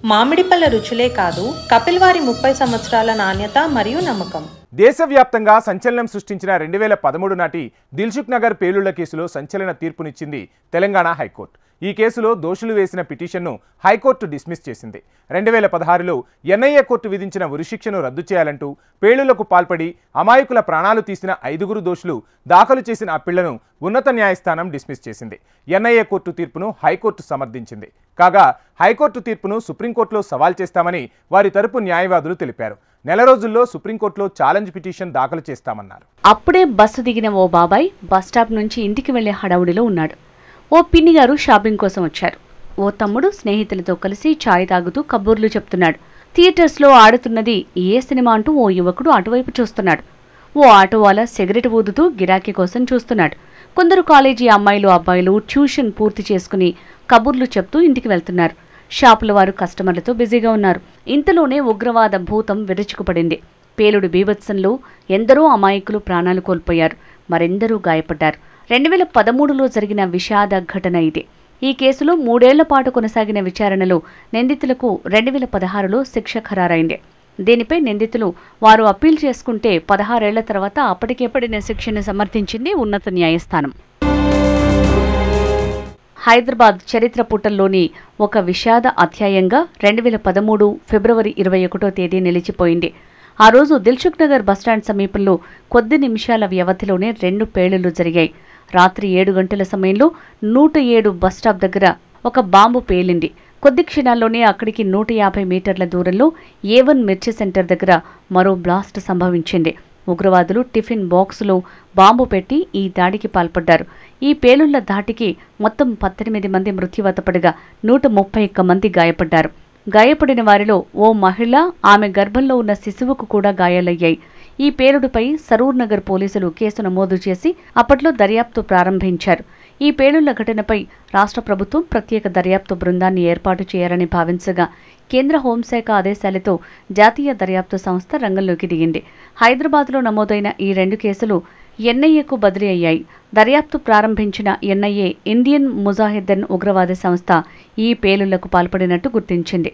మామిడిపళ్ళ రుచులే కాదు, కపిల్ వారి 30 సంవత్సరాల నాణ్యత మరియు నమ్మకం. దేశవ్యాప్తంగా సంచలనం సృష్టించిన 2013 నాటి దిల్సుఖ్ నగర్ పేలుళ్ల కేసులో సంచలన తీర్పునిచ్చింది తెలంగాణ హైకోర్టు. ఈ కేసులో దోషులు వేసిన పిటిషన్ను హైకోర్టు డిస్మిస్ చేసింది. 2016లో ఎన్ఐఏ కోర్టు విధించిన ఉరిశిక్షను రద్దు చేయాలంటూ పేలుళ్లకు పాల్పడి అమాయకుల ప్రాణాలు తీసిన 5 దోషులు దాఖలు చేసిన అప్పీళ్లను ఉన్నత న్యాయస్థానం డిస్మిస్ చేసింది. ఎన్ఐఏ కోర్టు తీర్పును హైకోర్టు సమర్థించింది. కాగా హైకోర్టు తీర్పును సుప్రీంకోర్టులో సవాల్ చేస్తామని వారి తరపు న్యాయవాదులు తెలిపారు. నెల రోజుల్లో సుప్రీంకోర్టులో ఛాలెంజ్ పిటిషన్ దాఖలు చేస్తామన్నారు. అప్పుడే బస్సు దిగిన ఓ బాబాయ్ బస్టాప్ నుంచి ఇంటికి వెళ్లే హడావుడిలో ఉన్నాడు. ఓ పిన్ని గారు షాపింగ్ కోసం వచ్చారు. ఓ తమ్ముడు స్నేహితులతో కలిసి ఛాయ్ తాగుతూ కబుర్లు చెప్తున్నాడు. థియేటర్స్లో ఆడుతున్నది ఏ సినిమా అంటూ ఓ యువకుడు అటువైపు చూస్తున్నాడు. ఓ ఆటోవాలా సిగరెట్ ఊదుతూ గిరాకీ కోసం చూస్తున్నాడు. కొందరు కాలేజీ అమ్మాయిలు అబ్బాయిలు ట్యూషన్ పూర్తి చేసుకుని కబుర్లు చెప్తూ ఇంటికి వెళ్తున్నారు. షాపుల వారు కస్టమర్లతో బిజీగా ఉన్నారు. ఇంతలోనే ఉగ్రవాద భూతం విరుచుకుపడింది. పేలుడు బీభత్సంలో ఎందరో అమాయకులు ప్రాణాలు కోల్పోయారు, మరెందరూ గాయపడ్డారు. 2013లో జరిగిన విషాద ఘటన ఇది. ఈ కేసులో 3 ఏళ్ల పాటు కొనసాగిన విచారణలో నిందితులకు 2016లో శిక్ష ఖరారైంది. దీనిపై నిందితులు వారు అప్పీల్ చేసుకుంటే 16 ఏళ్ల తర్వాత అప్పటికే పడిన శిక్షను సమర్థించింది ఉన్నత న్యాయస్థానం. హైదరాబాద్ చరిత్ర పుటల్లోని ఒక విషాద అధ్యాయంగా 2013 ఫిబ్రవరి 21వ తేదీ నిలిచిపోయింది. ఆ రోజు దిల్సుఖ్ నగర్ బస్టాండ్ సమీపంలో కొద్ది నిమిషాల వ్యవధిలోనే 2 పేలుళ్లు జరిగాయి. రాత్రి 7 గంటల సమయంలో 107 బస్టాప్ దగ్గర ఒక బాంబు పేలింది. కొద్ది క్షణాల్లోనే అక్కడికి 150 మీటర్ల దూరంలో A1 మిర్చి సెంటర్ దగ్గర మరో బ్లాస్ట్ సంభవించింది. ఉగ్రవాదులు టిఫిన్ బాక్సులో బాంబు పెట్టి ఈ దాడికి పాల్పడ్డారు. ఈ పేలుళ్ల దాటికి మొత్తం 18 మంది మృత్యువాత పడగా 131 మంది గాయపడ్డారు. గాయపడిన వారిలో ఓ మహిళ, ఆమె గర్భంలో ఉన్న శిశువుకు కూడా గాయాలయ్యాయి. ఈ పేలుడుపై సరూర్ నగర్ పోలీసులు కేసు నమోదు చేసి అప్పట్లో దర్యాప్తు ప్రారంభించారు. ఈ పేలుళ్ల ఘటనపై రాష్ట్ర ప్రభుత్వం ప్రత్యేక దర్యాప్తు బృందాన్ని ఏర్పాటు చేయాలని భావించగా కేంద్ర హోంశాఖ ఆదేశాలతో జాతీయ దర్యాప్తు సంస్థ రంగంలోకి దిగింది. హైదరాబాద్లో నమోదైన ఈ 2 కేసులు ఎన్ఐఏకు బదిలీ అయ్యాయి. దర్యాప్తు ప్రారంభించిన ఎన్ఐఏ ఇండియన్ ముజాహిద్దీన్ ఉగ్రవాద సంస్థ ఈ పేలుళ్లకు పాల్పడినట్టు గుర్తించింది.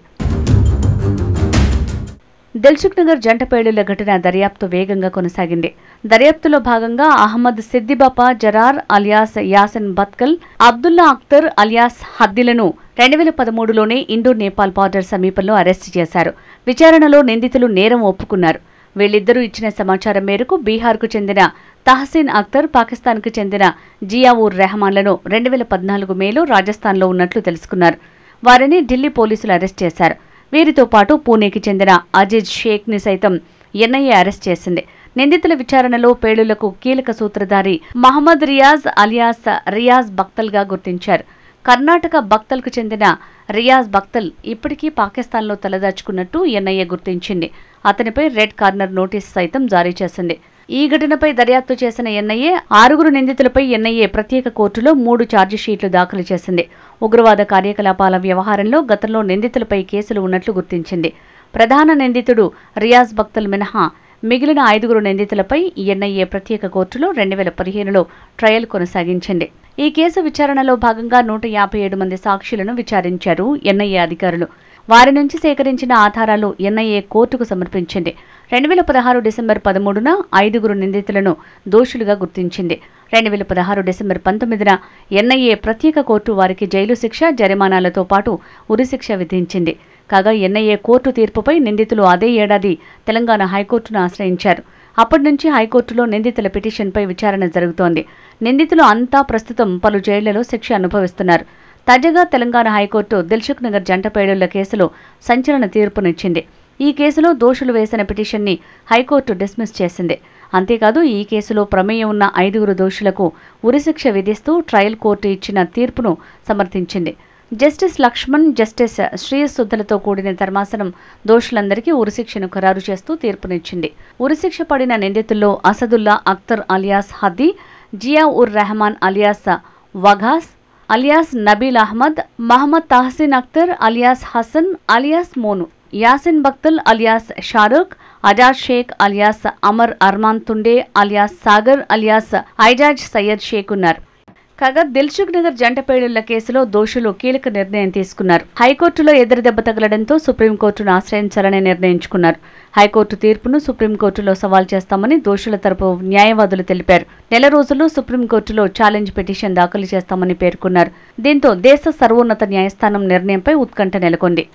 దిల్సుఖ్ నగర్ జంట పేలుళ్ల ఘటన దర్యాప్తు వేగంగా కొనసాగింది. దర్యాప్తులో భాగంగా అహ్మద్ సిద్దిబాపా జరార్ అలియాస్ యాసిన్ బత్కల్, అబ్దుల్లా అఖ్తర్ అలియాస్ హద్దిలను 2013లోనే ఇండో నేపాల్ బార్డర్ సమీపంలో అరెస్టు చేశారు. విచారణలో నిందితులు నేరం ఒప్పుకున్నారు. వీళ్ళిద్దరూ ఇచ్చిన సమాచారం మేరకు బీహార్కు చెందిన తహసీన్ అఖ్తర్, పాకిస్తాన్కు చెందిన జియావుర్ రెహమాన్లను 2014 మేలో రాజస్థాన్లో ఉన్నట్లు తెలుసుకున్నారు. వారిని ఢిల్లీ పోలీసులు అరెస్ట్ చేశారు. వీరితో పాటు పూణేకి చెందిన అజీజ్ షేక్ని సైతం ఎన్ఐఏ అరెస్ట్ చేసింది. నిందితుల విచారణలో పేలుళ్లకు కీలక సూత్రధారి మహమ్మద్ రియాజ్ అలియాస్ రియాజ్ బక్తల్గా గుర్తించారు. కర్ణాటక బక్తల్కు చెందిన రియాజ్ బక్తల్ ఇప్పటికీ పాకిస్తాన్లో తలదాచుకున్నట్టు ఎన్ఐఏ గుర్తించింది. అతనిపై రెడ్ కార్నర్ నోటీసు సైతం జారీ చేసింది. ఈ ఘటనపై దర్యాప్తు చేసిన ఎన్ఐఏ 6 నిందితులపై ఎన్ఐఏ ప్రత్యేక కోర్టులో 3 ఛార్జిషీట్లు దాఖలు చేసింది. ఉగ్రవాద కార్యకలాపాల వ్యవహారంలో గతంలో నిందితులపై కేసులు ఉన్నట్లు గుర్తించింది. ప్రధాన నిందితుడు రియాజ్ బక్తల్ మినహా మిగిలిన 5 నిందితులపై ఎన్ఐఏ ప్రత్యేక కోర్టులో 2015లో ట్రయల్ కొనసాగించింది. ఈ కేసు విచారణలో భాగంగా 157 మంది సాక్షులను విచారించారు ఎన్ఐఏ అధికారులు. వారి నుంచి సేకరించిన ఆధారాలు ఎన్ఐఏ కోర్టుకు సమర్పించింది. 2016 డిసెంబర్ 13న 5 నిందితులను దోషులుగా గుర్తించింది. 2016 డిసెంబర్ 19న ఎన్ఐఏ ప్రత్యేక కోర్టు వారికి జైలు శిక్ష, జరిమానాలతో పాటు ఉరిశిక్ష విధించింది. కాగా ఎన్ఐఏ కోర్టు తీర్పుపై నిందితులు అదే ఏడాది తెలంగాణ హైకోర్టును ఆశ్రయించారు. అప్పటి నుంచి హైకోర్టులో నిందితుల పిటిషన్పై విచారణ జరుగుతోంది. నిందితులు అంతా ప్రస్తుతం పలు జైళ్లలో శిక్ష అనుభవిస్తున్నారు. తాజాగా తెలంగాణ హైకోర్టు దిల్సుఖ్ నగర్ జంట పేలుళ్ల కేసులో సంచలన తీర్పునిచ్చింది. ఈ కేసులో దోషులు వేసిన పిటిషన్ని హైకోర్టు డిస్మిస్ చేసింది. అంతేకాదు ఈ కేసులో ప్రమేయం ఉన్న 5 దోషులకు ఉరిశిక్ష విధిస్తూ ట్రయల్ కోర్టు ఇచ్చిన తీర్పును సమర్థించింది. జస్టిస్ లక్ష్మణ్, జస్టిస్ శ్రీసుద్ధలతో కూడిన ధర్మాసనం దోషులందరికీ ఉరిశిక్షను ఖరారు చేస్తూ తీర్పునిచ్చింది. ఉరిశిక్ష పడిన నిందితుల్లో Asadullah Akhtar alias Haddi, Zia ur Rehman alias Waqas alias Nabeel Ahmed, Mohammed Tahseen Akhtar alias Hassan alias Monu, Yasin Bhatkal alias Shahrukh, Ajaz Sheikh alias Amar Arman Tunde alias Sagar alias Aijaz Syed Sheikh ఉన్నారు. కాగా దిల్సుఖ్ నగర్ జంట పేలుళ్ల కేసులో దోషులు కీలక నిర్ణయం తీసుకున్నారు. హైకోర్టులో ఎదురుదెబ్బ తగలడంతో సుప్రీంకోర్టును ఆశ్రయించాలని నిర్ణయించుకున్నారు. హైకోర్టు తీర్పును సుప్రీంకోర్టులో సవాల్ చేస్తామని దోషుల తరపు న్యాయవాదులు తెలిపారు. నెల రోజుల్లో సుప్రీంకోర్టులో ఛాలెంజ్ పిటిషన్ దాఖలు చేస్తామని పేర్కొన్నారు. దీంతో దేశ సర్వోన్నత న్యాయస్థానం నిర్ణయంపై ఉత్కంఠ నెలకొంది.